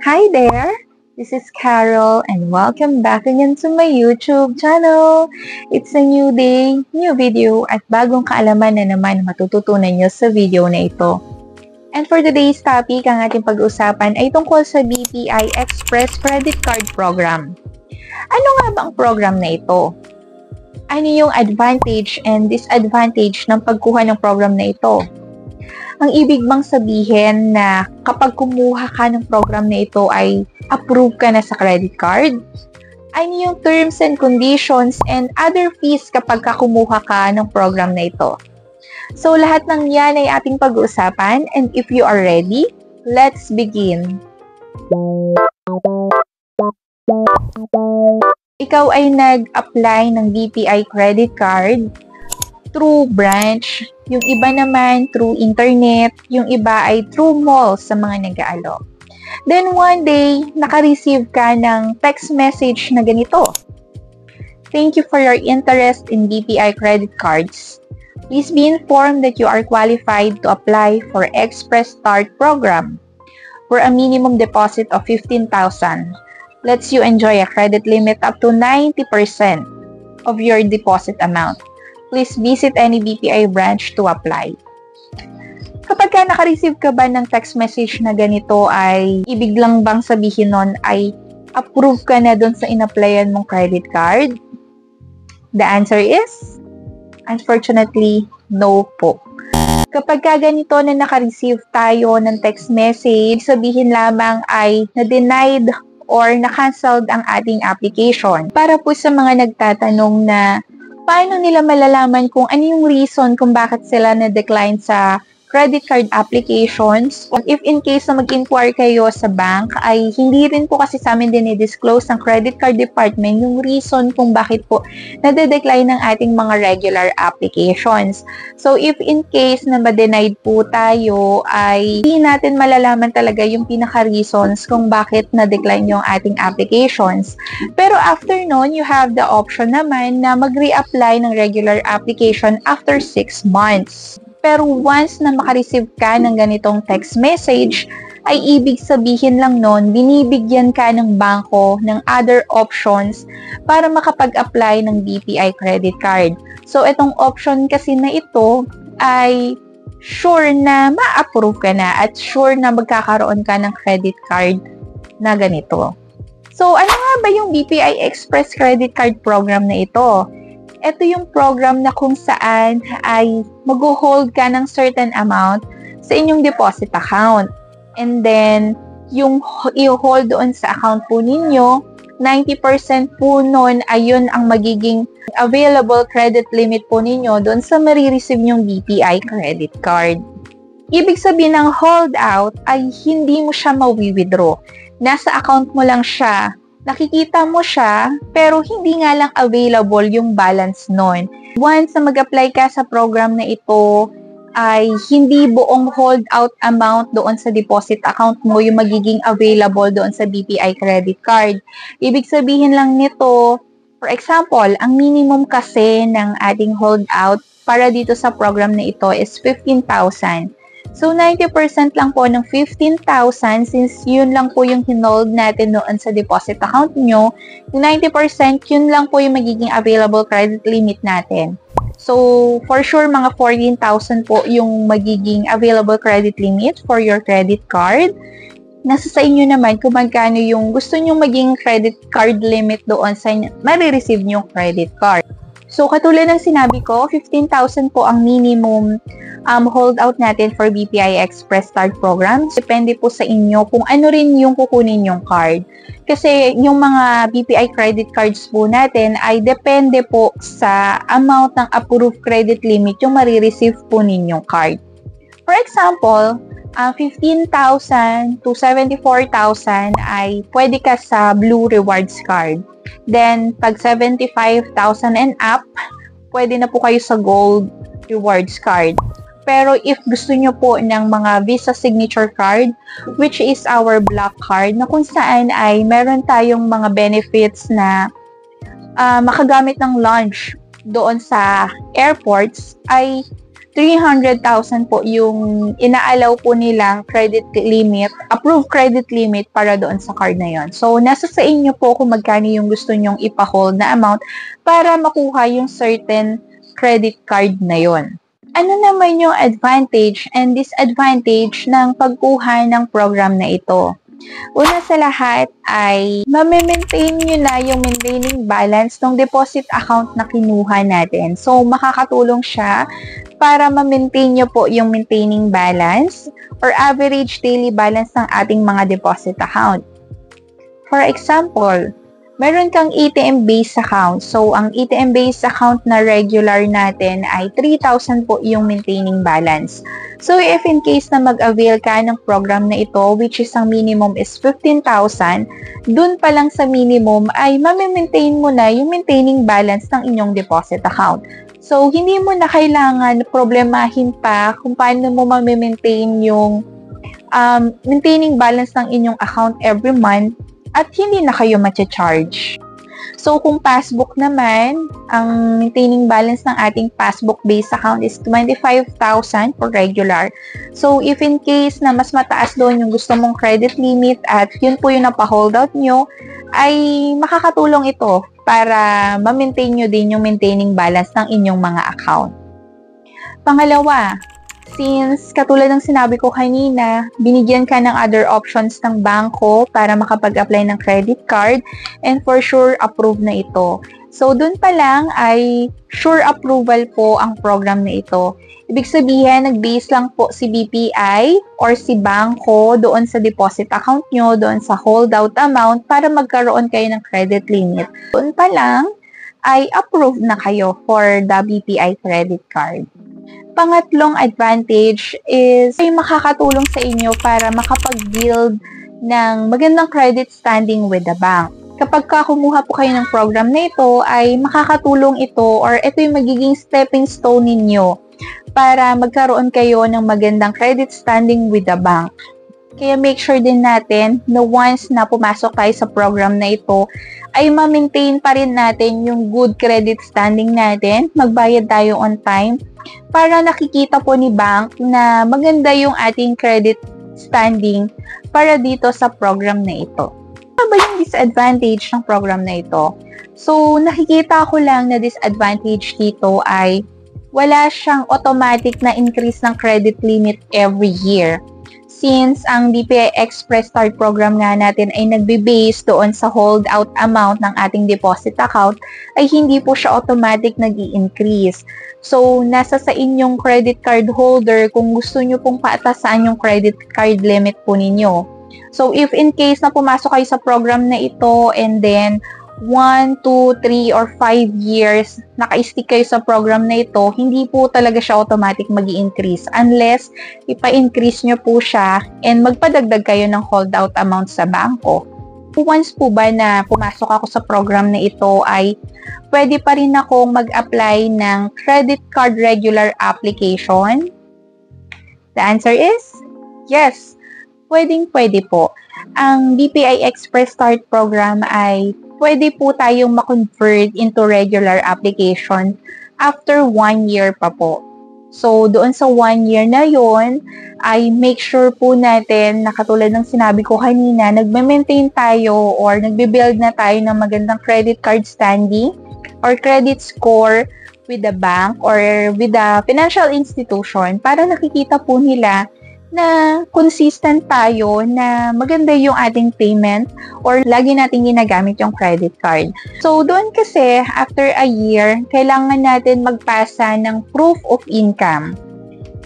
Hi there! This is Carol and welcome back again to my YouTube channel. It's a new day, new video at bagong kaalaman na naman matututunan nyo sa video na ito. And for today's topic, ang ating pag-uusapan ay tungkol sa BPI Express Credit Card Program. Ano nga ba ang program na ito? Ano yung advantage and disadvantage ng pagkuha ng program na ito? Ang ibig bang sabihin na kapag kumuha ka ng program na ito ay approve ka na sa credit card? Ano yung terms and conditions and other fees kapag kumuha ka ng program na ito? So lahat ng yan ay ating pag-uusapan, and if you are ready, let's begin. Ikaw ay nag-apply ng BPI credit card through branch, yung iba naman through internet, yung iba ay through malls sa mga nag-aalok. Then one day, naka-receive ka ng text message na ganito. Thank you for your interest in BPI credit cards. Please be informed that you are qualified to apply for Express Start program for a minimum deposit of 15,000. Lets you enjoy a credit limit up to 90% of your deposit amount. Please visit any BPI branch to apply. Kapag naka-receive ka ba ng text message na ganito, ay ibig lang bang sabihin nun ay approve ka na dun sa in-applyan mong credit card? The answer is, unfortunately, no po. Kapag ganito na naka-receive tayo ng text message, sabihin lamang ay na-denied or na-cancelled ang ating application. Para po sa mga nagtatanong na paano nila malalaman kung ano yung reason kung bakit sila na-decline sa credit card applications. If in case na mag-inquire kayo sa bank, ay hindi rin po kasi sa amin din i-disclose ng credit card department yung reason kung bakit po na-decline ng ating mga regular applications. So, if in case na ma-denied po tayo, ay hindi natin malalaman talaga yung pinaka-reasons kung bakit na-decline yung ating applications. Pero after nun, you have the option naman na mag-reapply ng regular application after 6 months. Pero once na makareceive ka ng ganitong text message, ay ibig sabihin lang nun, binibigyan ka ng bangko ng other options para makapag-apply ng BPI credit card. So, itong option kasi na ito ay sure na ma-approve ka na at sure na magkakaroon ka ng credit card na ganito. So, ano nga ba yung BPI Express Credit Card Program na ito? Ito yung program na kung saan ay mag-hold ka ng certain amount sa inyong deposit account. And then, yung i-hold doon sa account po ninyo, 90% po nun ay yun ang magiging available credit limit po ninyo doon sa marireceive nyong BPI credit card. Ibig sabihin ng hold out ay hindi mo siya mawi-withdraw. Nasa account mo lang siya. Nakikita mo siya, pero hindi nga lang available yung balance nun. Once na mag-apply ka sa program na ito, ay hindi buong hold-out amount doon sa deposit account mo yung magiging available doon sa BPI credit card. Ibig sabihin lang nito, for example, ang minimum kasi ng ating hold-out para dito sa program na ito is 15,000. So, 90% lang po ng 15,000, since yun lang po yung hinold natin noon sa deposit account nyo, yung 90%, yun lang po yung magiging available credit limit natin. So, for sure, mga 14,000 po yung magiging available credit limit for your credit card. Nasa sa inyo naman kung magkano yung gusto nyo maging credit card limit doon sa marireceive nyong credit card. So, katulad ng sinabi ko, 15,000 po ang minimum holdout natin for BPI Express Card Program. Depende po sa inyo kung ano rin yung kukunin yung card. Kasi yung mga BPI credit cards po natin ay depende po sa amount ng approved credit limit yung marireceive po ninyong card. For example, 15,000 to 74,000 ay pwede ka sa Blue Rewards card. Then, pag 75,000 and up, pwede na po kayo sa Gold Rewards card. Pero if gusto nyo po ng mga Visa Signature card, which is our black card, na kung saan ay meron tayong mga benefits na makagamit ng lunch doon sa airports, ay 300,000 po yung inaalaw po nilang credit limit, approved credit limit para doon sa card na yon. So, nasa sa inyo po kung magkano yung gusto nyong ipa-hold na amount para makuha yung certain credit card na yon. Ano naman yung advantage and disadvantage ng pagkuha ng program na ito? Una sa lahat ay ma-maintain nyo na yung maintaining balance ng deposit account na kinuha natin. So, makakatulong siya para ma-maintain nyo po yung maintaining balance or average daily balance ng ating mga deposit account. For example, meron kang ATM-based account. So, ang ATM-based account na regular natin ay 3,000 po yung maintaining balance. So, if in case na mag-avail ka ng program na ito, which is ang minimum is 15,000, dun pa lang sa minimum ay ma-maintain mo na yung maintaining balance ng inyong deposit account. So, hindi mo na kailangan problemahin pa kung paano mo ma-maintain yung maintaining balance ng inyong account every month at hindi na kayo ma-charge. So, kung passbook naman, ang maintaining balance ng ating passbook-based account is 25,000 for regular. So, if in case na mas mataas doon yung gusto mong credit limit at yun po yung napa-hold out nyo, ay makakatulong ito para ma-maintain nyo din yung maintaining balance ng inyong mga account. Pangalawa, since katulad ng sinabi ko kanina, binigyan ka ng other options ng bangko para makapag-apply ng credit card and for sure approve na ito. So, dun pa lang ay sure approval po ang program na ito. Ibig sabihin, nag-base lang po si BPI or si bangko doon sa deposit account nyo, doon sa holdout amount para magkaroon kayo ng credit limit. Doon pa lang ay approved na kayo for the BPI credit card. Pangatlong advantage is ay makakatulong sa inyo para makapag-build ng magandang credit standing with the bank. Kapag kumuha po kayo ng program na ito, ay makakatulong ito or ito yung magiging stepping stone ninyo para magkaroon kayo ng magandang credit standing with the bank. Kaya make sure din natin na once na pumasok tayo sa program na ito, ay ma-maintain pa rin natin yung good credit standing natin, magbayad tayo on time, para nakikita po ni bank na maganda yung ating credit standing para dito sa program na ito. Ano ba yung disadvantage ng program na ito? So, nakikita ko lang na disadvantage dito ay wala siyang automatic na increase ng credit limit every year. Since ang BPI Express Start program nga natin ay nagbe-base doon sa holdout amount ng ating deposit account, ay hindi po siya automatic nag-i-increase. So, nasa sa inyong credit card holder kung gusto nyo pong paatasan yung credit card limit po ninyo. So, if in case na pumasok kayo sa program na ito and then 1, 2, 3, or 5 years naka-stick kayo sa program na ito, hindi po talaga siya automatic mag-i-increase unless ipa-increase nyo po siya and magpadagdag kayo ng holdout amount sa bangko. Once po ba na pumasok ako sa program na ito ay pwede pa rin akong mag-apply ng credit card regular application? The answer is yes. Pwedeng-pwede po. Ang BPI Express Start program ay pwede po tayong ma-convert into regular application after 1 year pa po. So, doon sa 1 year na yon ay make sure po natin na katulad ng sinabi ko kanina, nagme-maintain tayo or nagbe-build na tayo ng magandang credit card standing or credit score with the bank or with the financial institution para nakikita po nila na consistent tayo na maganda yung ating payment or lagi natin ginagamit yung credit card. So, doon kasi, after a year, kailangan natin magpasa ng proof of income.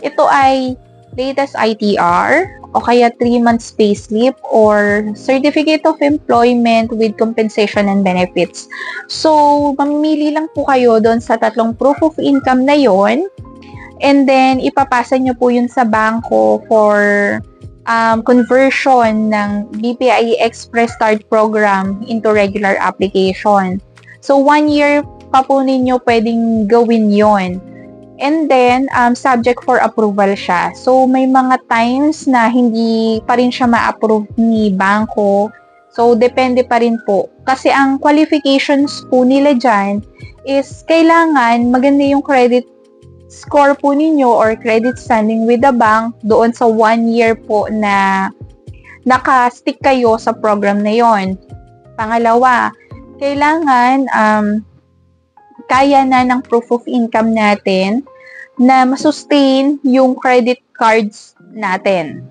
Ito ay latest ITR o kaya 3 months payslip or Certificate of Employment with Compensation and Benefits. So, mamimili lang po kayo doon sa tatlong proof of income na yon. And then, ipapasa nyo po yun sa bangko for conversion ng BPI Express Start program into regular application. So, 1 year pa po ninyo pwedeng gawin yon. And then, subject for approval siya. So, may mga times na hindi pa rin siya ma-approve ni bangko. So, depende pa rin po. Kasi ang qualifications po nila dyan is kailangan maganda yung credit score po ninyo or credit standing with the bank doon sa 1 year po na naka-stick kayo sa program na yon. Pangalawa, kailangan kaya na ng proof of income natin na masustain yung credit cards natin.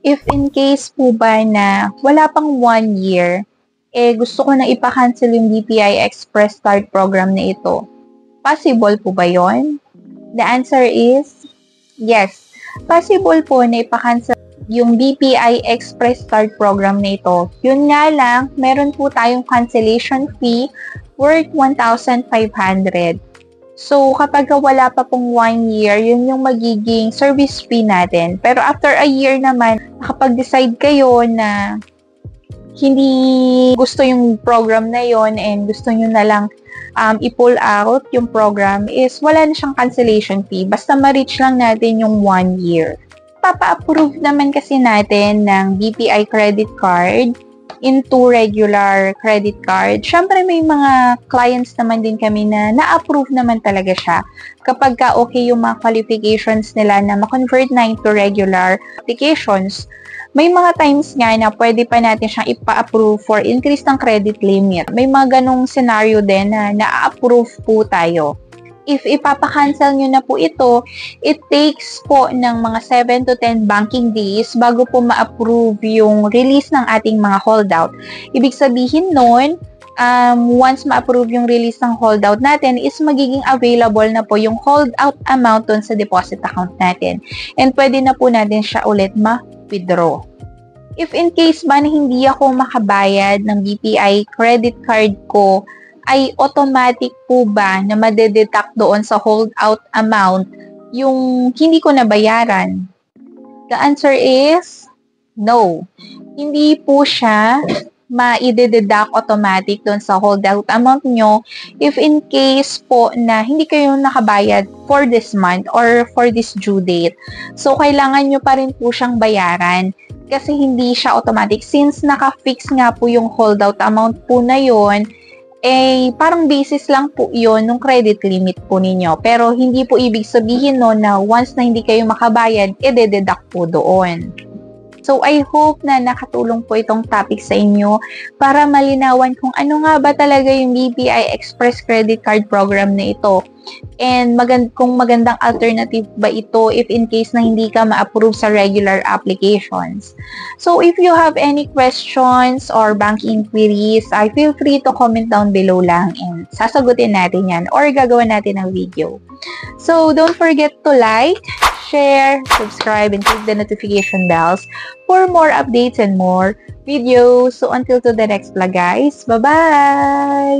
If in case po ba na wala pang 1 year, gusto ko na ipa-cancel yung BPI Express Start program na ito. Possible po ba yon? The answer is yes. Possible po na ipa-cancel yung BPI Express Start program na ito. Yun nga lang, meron po tayong cancellation fee worth 1,500. So, kapag wala pa pong 1 year, yun yung magiging service fee natin. Pero after a year naman, nakapag-decide kayo na hindi gusto yung program na yon and gusto nyo na lang i-pull out yung program, is wala na siyang cancellation fee. Basta ma-reach lang natin yung 1 year. Papa-approve naman kasi natin ng BPI credit card into regular credit card. Syempre may mga clients naman din kami na na-approve naman talaga siya. Kapag ka okay yung mga qualifications nila na ma-convert na into regular applications, may mga times nga na pwede pa natin siyang ipa-approve for increase ng credit limit. May mga ganong scenario din na na-approve po tayo. If ipapa-cancel nyo na po ito, it takes po ng mga 7 to 10 banking days bago po ma-approve yung release ng ating mga holdout. Ibig sabihin nun, once ma-approve yung release ng holdout natin, is magiging available na po yung holdout amount dun sa deposit account natin. And pwede na po natin siya ulit ma-withdraw. If in case ba na hindi ako makabayad ng BPI credit card ko, ay automatic po ba na madededuct doon sa holdout amount yung hindi ko nabayaran? The answer is no. Hindi po siya ma-deduct automatic doon sa holdout amount nyo if in case po na hindi kayo nakabayad for this month or for this due date. So, kailangan nyo pa rin po siyang bayaran kasi hindi siya automatic. Since naka-fix nga po yung holdout amount po na yon, parang basis lang po yon ng credit limit po ninyo. Pero hindi po ibig sabihin no na once na hindi kayo makabayad, deduct po doon. So, I hope na nakatulong po itong topic sa inyo para malinawan kung ano nga ba talaga yung BPI Express Credit Card Program na ito. And kung magandang alternative ba ito if in case na hindi ka ma-approve sa regular applications. So, if you have any questions or bank inquiries, feel free to comment down below lang and sasagutin natin yan or gagawa natin ng video. So, don't forget to like, share, subscribe, and click the notification bells for more updates and more videos. So, until to the next vlog, guys. Bye-bye!